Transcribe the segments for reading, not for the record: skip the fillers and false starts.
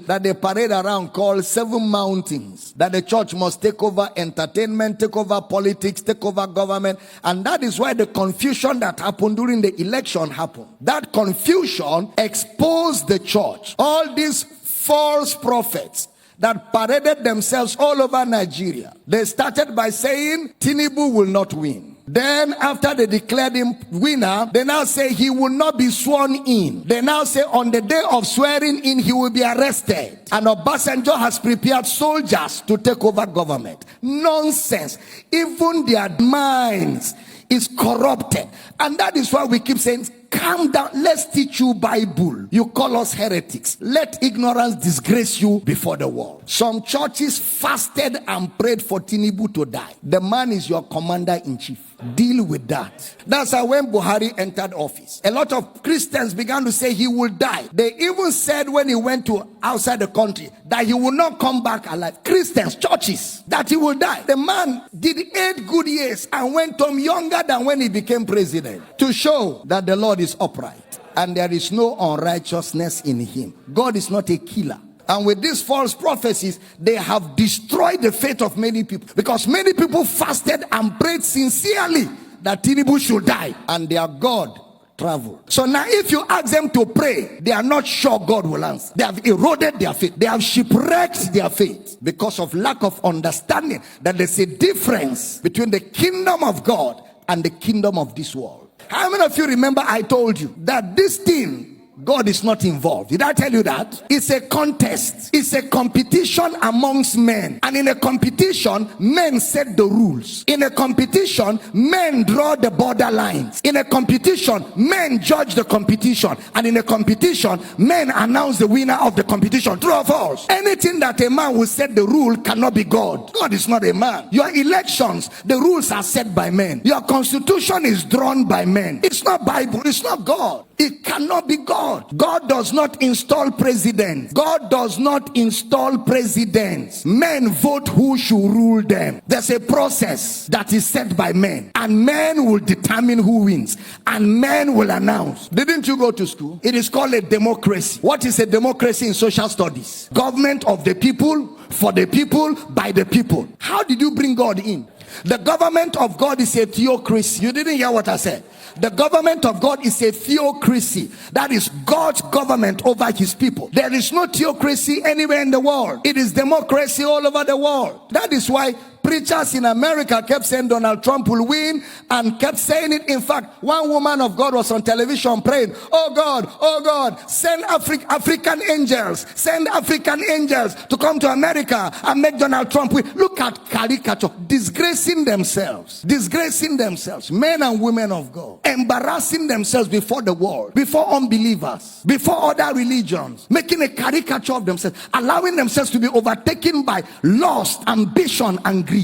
that they parade around called 7 mountains, that the church must take over entertainment, take over politics, take over government. And that is why the confusion that happened during the election happened. That confusion exposed the church. All these false prophets that paraded themselves all over Nigeria, they started by saying Tinubu will not win. Then after they declared him winner, they now say he will not be sworn in. They now say on the day of swearing in, he will be arrested. And Obasanjo has prepared soldiers to take over government. Nonsense. Even their minds is corrupted. And that is why we keep saying, calm down, let's teach you Bible. You call us heretics. Let ignorance disgrace you before the world. Some churches fasted and prayed for Tinubu to die. The man is your commander-in-chief. Deal with that. That's how when Buhari entered office, a lot of Christians began to say he will die. They even said when he went to outside the country that he will not come back alive. Christians, churches, that he will die. The man did 8 good years and went home younger than when he became president, to show that the Lord is upright and there is no unrighteousness in him. God is not a killer. And with these false prophecies, they have destroyed the faith of many people, because many people fasted and prayed sincerely that Tinubu should die, and their God traveled. So now if you ask them to pray, they are not sure God will answer. They have eroded their faith. They have shipwrecked their faith because of lack of understanding that there's a difference between the kingdom of God and the kingdom of this world. How many of you remember I told you that this thing, God is not involved? Did I tell you that? It's a contest. It's a competition amongst men. And in a competition, men set the rules. In a competition, men draw the borderlines. In a competition, men judge the competition. And in a competition, men announce the winner of the competition. True or false? Anything that a man will set the rule cannot be God. God is not a man. Your elections, the rules are set by men. Your constitution is drawn by men. It's not Bible. It's not God. It cannot be God. God does not install presidents. God does not install presidents. Men vote who should rule them. There's a process that is set by men, and men will determine who wins, and men will announce. Didn't you go to school? It is called a democracy. What is a democracy in social studies? Government of the people, for the people, by the people. How did you bring God in? The government of God is a theocracy. You didn't hear what I said. The government of God is a theocracy. That is God's government over his people. There is no theocracy anywhere in the world. It is democracy all over the world. That is why preachers in America kept saying Donald Trump will win, and kept saying it. In fact, one woman of God was on television praying, oh God, send African angels to come to America and make Donald Trump win. Look at caricature, disgracing themselves, men and women of God, embarrassing themselves before the world, before unbelievers, before other religions, making a caricature of themselves, allowing themselves to be overtaken by lust, ambition, and greed.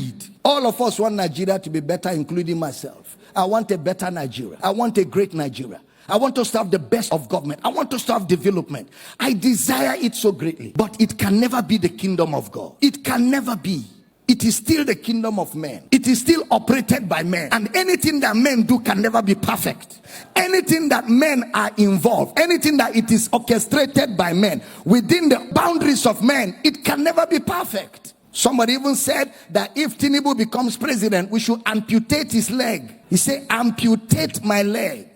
All of us want Nigeria to be better, including myself. I want a better Nigeria. I want a great Nigeria. I want us to have the best of government. I want us to have development. I desire it so greatly. But it can never be the kingdom of God. It can never be. It is still the kingdom of men. It is still operated by men. And anything that men do can never be perfect. Anything that men are involved, anything that it is orchestrated by men, within the boundaries of men, it can never be perfect. Somebody even said that if Tinubu becomes president, we should amputate his leg. He said, amputate my leg.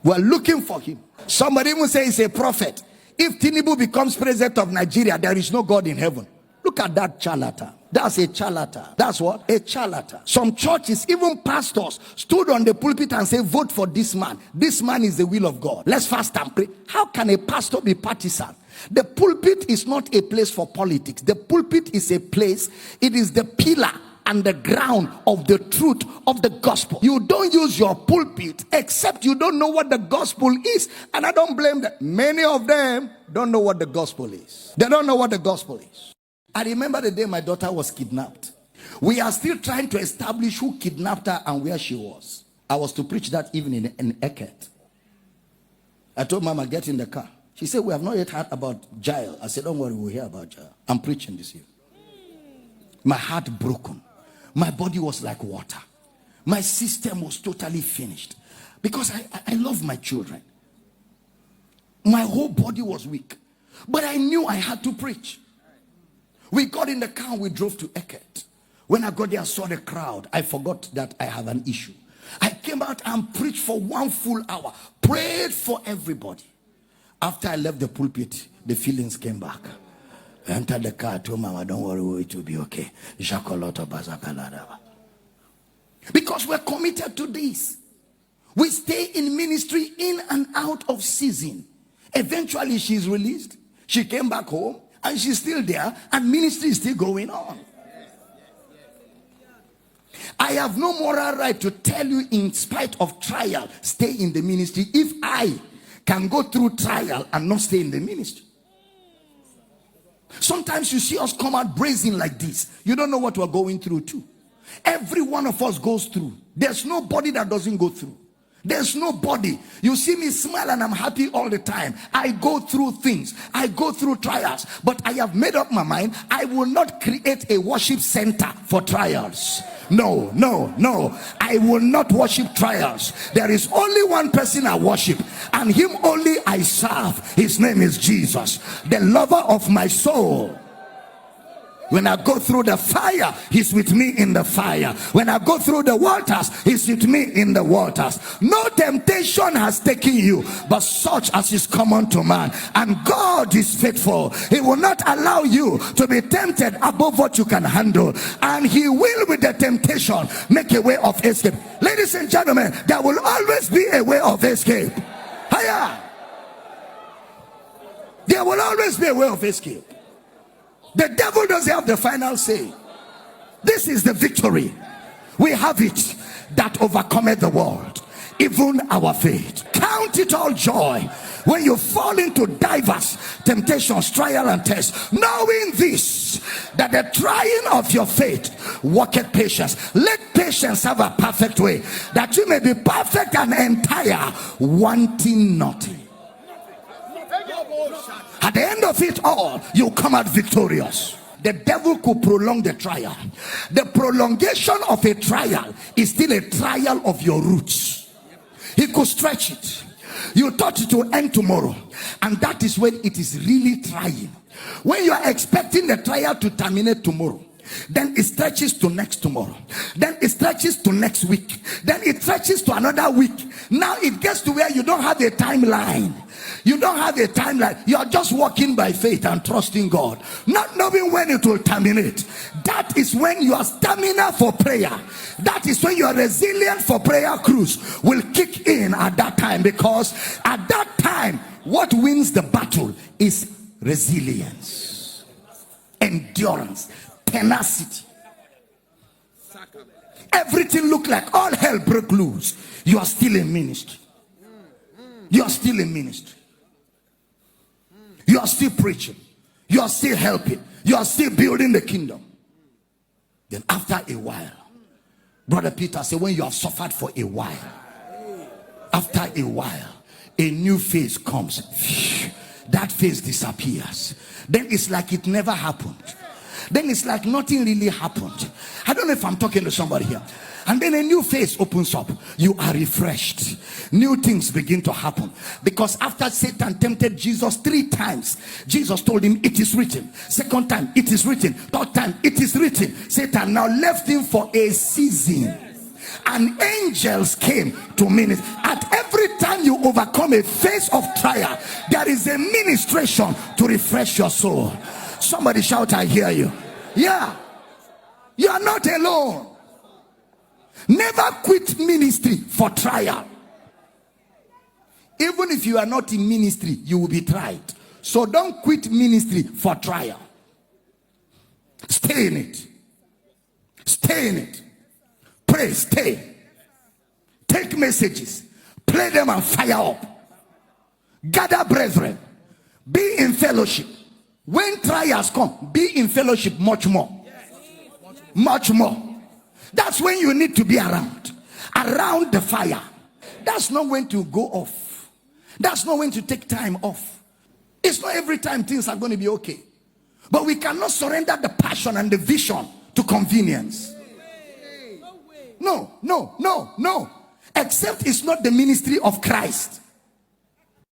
We're looking for him. Somebody even said he's a prophet. If Tinubu becomes president of Nigeria, there is no God in heaven. Look at that charlatan. That's a charlatan. That's what? A charlatan. Some churches, even pastors, stood on the pulpit and said, vote for this man. This man is the will of God. Let's fast and pray. How can a pastor be partisan? The pulpit is not a place for politics. The pulpit is a place, it is the pillar and the ground of the truth of the gospel. You don't use your pulpit except you don't know what the gospel is. And I don't blame them. Many of them don't know what the gospel is. They don't know what the gospel is. I remember the day my daughter was kidnapped. We are still trying to establish who kidnapped her and where she was. I was to preach that evening in Eket. I told Mama, get in the car. She said, we have not yet heard about Jael. I said, don't worry, we'll hear about Jael. I'm preaching this year. My heart broken. My body was like water. My system was totally finished. Because I love my children. My whole body was weak. But I knew I had to preach. We got in the car, we drove to Eket. When I got there, I saw the crowd. I forgot that I have an issue. I came out and preached for 1 full hour. Prayed for everybody. After I left the pulpit, the feelings came back. I entered the car, I told Mama, don't worry, it will be okay. Because we're committed to this. We stay in ministry in and out of season. Eventually, she's released. She came back home, and she's still there, and ministry is still going on. I have no moral right to tell you, in spite of trial, stay in the ministry, if I can go through trial and not stay in the ministry. Sometimes you see us come out brazen like this. You don't know what we're going through too. Every one of us goes through. There's nobody that doesn't go through. There's nobody. You see me smile and I'm happy all the time. I go through things. I go through trials. But I have made up my mind. I will not create a worship center for trials. No, no, no. I will not worship trials. There is only one person I worship, and him only I serve. His name is Jesus, the lover of my soul. When I go through the fire, he's with me in the fire. When I go through the waters, he's with me in the waters. No temptation has taken you, but such as is common to man. And God is faithful. He will not allow you to be tempted above what you can handle. And he will, with the temptation, make a way of escape. Ladies and gentlemen, there will always be a way of escape. Higher. There will always be a way of escape. The devil doesn't have the final say. This is the victory. We have it that overcometh the world, even our faith. Count it all joy when you fall into diverse temptations, trial and tests, knowing this, that the trying of your faith worketh patience. Let patience have a perfect way, that you may be perfect and entire, wanting nothing. At the end of it all, you come out victorious. The devil could prolong the trial. The prolongation of a trial is still a trial of your roots. He could stretch it. You thought it will end tomorrow, and that is when it is really trying. When you are expecting the trial to terminate tomorrow, then it stretches to next tomorrow, then it stretches to next week, then it stretches to another week. Now it gets to where you don't have a timeline. You don't have a timeline. You are just walking by faith and trusting God, not knowing when it will terminate. That is when your stamina for prayer, that is when your resilience for prayer cruise will kick in at that time. Because at that time, what wins the battle is resilience, endurance, tenacity. Everything look like all hell broke loose. You are still in ministry. You are still in ministry. You are still preaching. You are still helping. You are still building the kingdom. Then after a while, Brother Peter said, when you have suffered for a while, after a while, a new phase comes. That phase disappears. Then it's like it never happened. Then it's like nothing really happened. I don't know if I'm talking to somebody here. And then a new phase opens up. You are refreshed. New things begin to happen. Because after Satan tempted Jesus 3 times, Jesus told him, it is written. Second time, it is written. Third time, it is written. Satan now left him for a season. And angels came to minister. At every time you overcome a phase of trial, there is a ministration to refresh your soul. Somebody shout, I hear you. Yeah. You are not alone. Never quit ministry for trial. Even if you are not in ministry, you will be tried. So don't quit ministry for trial. Stay in it. Stay in it. Pray, stay. Take messages. Play them and fire up. Gather brethren. Be in fellowship. When trials come, be in fellowship much more. Much more. That's when you need to be around the fire. That's not when to go off. That's not when to take time off. It's not every time things are going to be okay. But we cannot surrender the passion and the vision to convenience. No. Except it's not the ministry of Christ.